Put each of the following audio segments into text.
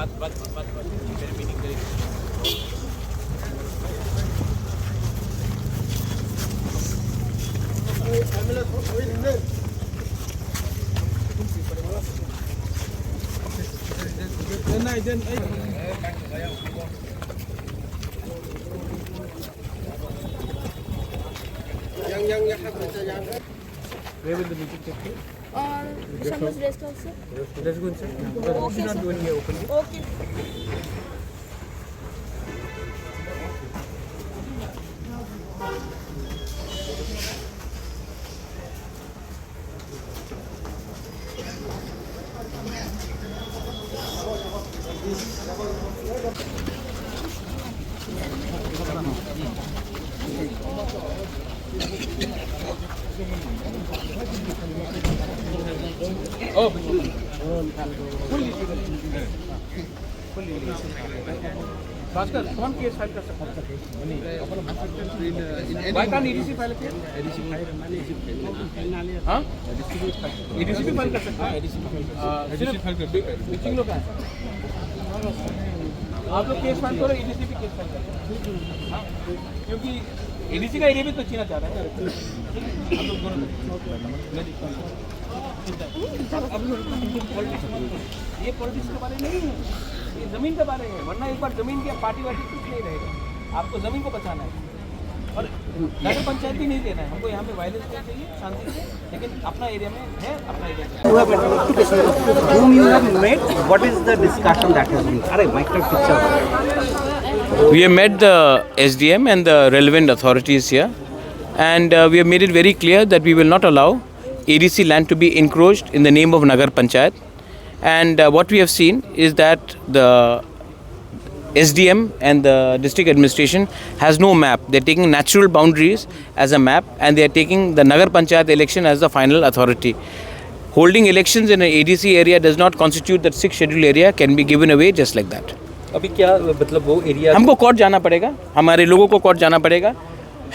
मेरे मीटिंग करेंगे। Where will the meeting take place? Shamas rest also. Let's go inside. But we should not do any openly. Okay. Oh, Bhaskar, कौन case file कर सकता है? Why can't EDC file किया? हाँ? EDC भी file कर सकता है? EDC फाइल कर सकता है। पिचिंग लोग हैं। आप लोग केस फाइल करो, EDC भी केस फाइल करो। हाँ? क्योंकि EDC का एरिया भी तो छीना चाह रहा है। हम लोग दोनों ये पॉलिटिक्स के बारे में नहीं है, ये जमीन के बारे में है। वरना एक बार जमीन की पार्टी वार्टी कुछ नहीं रहेगा। आपको जमीन को बचाना है और नगर पंचायत भी नहीं देना है। हमको यहाँ पे वायलेंस नहीं चाहिए, शांति से, लेकिन अपना एरिया में है, अपना area. Whom you have met? What is the discussion that has been? Arey, micro picture. We have met the SDM and the relevant authorities here, and we have made it very clear that we will not allow ADC land to be encroached in the name of Nagar Panchayat. And what we have seen is that the SDM and the district administration has no map. They are taking natural boundaries as a map, and they are taking the Nagar Panchayat election as the final authority. Holding elections in an ADC area does not constitute that 6th schedule area can be given away just like that. अभी क्या मतलब वो area हमको court जाना पड़ेगा, हमारे लोगों को कोर्ट जाना पड़ेगा।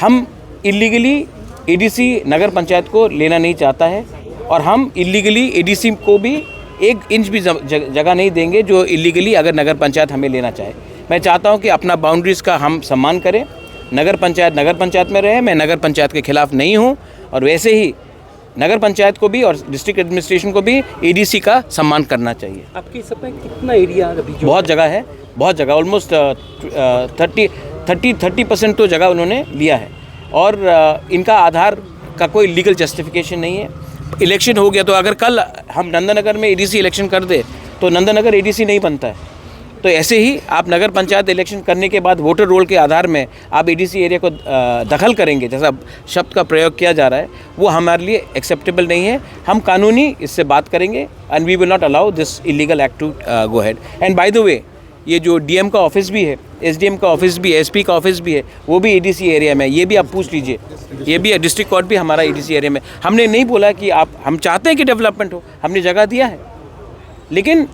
हम इलीगली एडीसी नगर पंचायत को लेना नहीं चाहता है और हम इलीगली एडीसी को भी 1 इंच भी जगह नहीं देंगे जो इलीगली अगर नगर पंचायत हमें लेना चाहे। मैं चाहता हूं कि अपना बाउंड्रीज़ का हम सम्मान करें, नगर पंचायत में रहे। मैं नगर पंचायत के खिलाफ नहीं हूं और वैसे ही नगर पंचायत को भी और डिस्ट्रिक्ट एडमिनिस्ट्रेशन को भी एडीसी का सम्मान करना चाहिए। आपके हिसाब में कितना एरिया अभी जो बहुत जगह है, बहुत जगह, ऑलमोस्ट 30% तो जगह उन्होंने लिया है और इनका आधार का कोई लीगल जस्टिफिकेशन नहीं है। इलेक्शन हो गया तो अगर कल हम नंदनगर में एडीसी इलेक्शन कर दे तो नंदनगर एडीसी नहीं बनता है। तो ऐसे ही आप नगर पंचायत इलेक्शन करने के बाद वोटर रोल के आधार में आप एडीसी एरिया को दखल करेंगे, जैसा शब्द का प्रयोग किया जा रहा है, वो हमारे लिए एक्सेप्टेबल नहीं है। हम कानूनी इससे बात करेंगे and we will not allow this illegal act to go head. And by the way, ये जो डीएम का ऑफिस भी है, एसडीएम का ऑफिस भी है, एसपी का ऑफिस भी है, वो भी एडीसी एरिया में है। ये भी आप पूछ लीजिए, ये भी डिस्ट्रिक्ट कोर्ट भी हमारा एडीसी एरिया में। हमने नहीं बोला कि हम चाहते हैं कि डेवलपमेंट हो, हमने जगह दिया है, लेकिन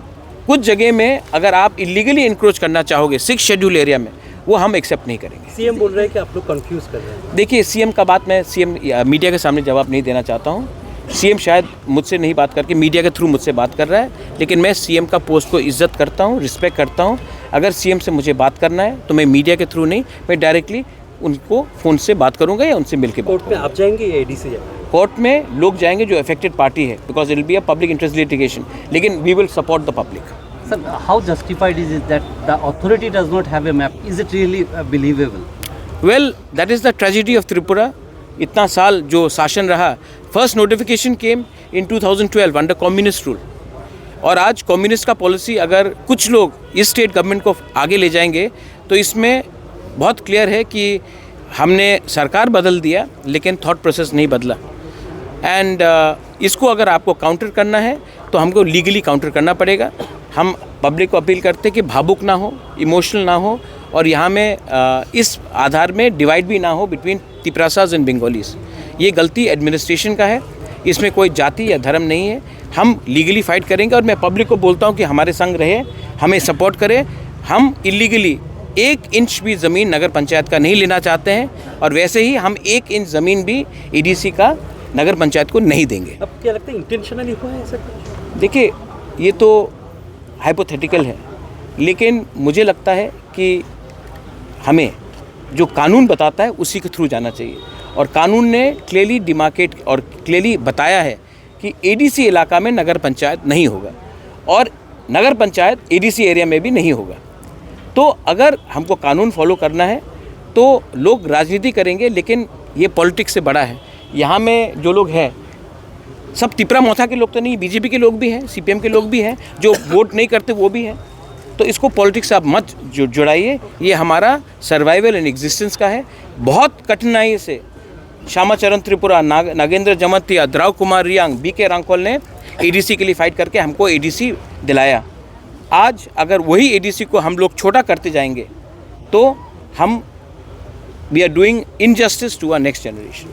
कुछ जगह में अगर आप इलीगली इंक्रोच करना चाहोगे 6th शेड्यूल एरिया में, वो हम एक्सेप्ट नहीं करेंगे। सीएम बोल रहे हैं कि आप लोग कंफ्यूज कर रहे हैं। देखिए, सीएम का बात मैं मीडिया के सामने जवाब नहीं देना चाहता हूँ। सीएम शायद मुझसे नहीं बात करके मीडिया के थ्रू मुझसे बात कर रहा है, लेकिन मैं सीएम का पोस्ट को इज्जत करता हूँ, रिस्पेक्ट करता हूँ। अगर सीएम से मुझे बात करना है तो मैं मीडिया के थ्रू नहीं, मैं डायरेक्टली उनको फ़ोन से बात करूँगा या उनसे मिलकर कोर्ट में आप जाएंगे या एडीसी जाएंगे? कोर्ट में लोग जाएंगे जो अफेक्टेड पार्टी है, because it will be a public interest litigation, लेकिन we will support the public. Sir, how justified is it that the authority does not have a map? Is it really believable? Well, that is the tragedy of Tripura. इतना साल जो शासन रहा, first notification केम इन 2012 under communist rule, और आज communist का policy अगर कुछ लोग इस स्टेट गवर्नमेंट को आगे ले जाएंगे तो इसमें बहुत क्लियर है कि हमने सरकार बदल दिया लेकिन थॉट प्रोसेस नहीं बदला। एंड इसको अगर आपको काउंटर करना है तो हमको लीगली काउंटर करना पड़ेगा। हम पब्लिक को अपील करते हैं कि भावुक ना हो, इमोशनल ना हो, और यहाँ में इस आधार में डिवाइड भी ना हो बिटवीन तिपरासाज एंड बंगालीज। ये गलती एडमिनिस्ट्रेशन का है, इसमें कोई जाति या धर्म नहीं है। हम लीगली फाइट करेंगे और मैं पब्लिक को बोलता हूँ कि हमारे संग रहे, हमें सपोर्ट करें। हम इलीगली 1 इंच भी ज़मीन नगर पंचायत का नहीं लेना चाहते हैं और वैसे ही हम 1 इंच ज़मीन भी एडीसी का नगर पंचायत को नहीं देंगे। अब क्या लगता है इंटेंशनली हुआ है ऐसा? देखिए, ये तो हाइपोथेटिकल है, लेकिन मुझे लगता है कि हमें जो कानून बताता है उसी के थ्रू जाना चाहिए। और कानून ने क्लियरली डिमार्केट और क्लियरली बताया है कि एडीसी इलाका में नगर पंचायत नहीं होगा और नगर पंचायत एडीसी एरिया में भी नहीं होगा। तो अगर हमको कानून फॉलो करना है तो लोग राजनीति करेंगे, लेकिन ये पॉलिटिक्स से बड़ा है। यहाँ में जो लोग हैं सब तिपरा मोथा के लोग तो नहीं, बीजेपी के लोग भी हैं, सीपीएम के लोग भी हैं, जो वोट नहीं करते वो भी हैं। तो इसको पॉलिटिक्स से आप मत जुड़ाइए। ये हमारा सर्वाइवल एंड एग्जिस्टेंस का है। बहुत कठिनाई से श्यामाचरण त्रिपुरा, नागेंद्र जमतिया, द्राव कुमार रियांग, बीके रांकोल ने एडीसी के लिए फाइट करके हमको एडीसी दिलाया। आज अगर वही एडीसी को हम लोग छोटा करते जाएंगे तो हम we are doing injustice to our next generation.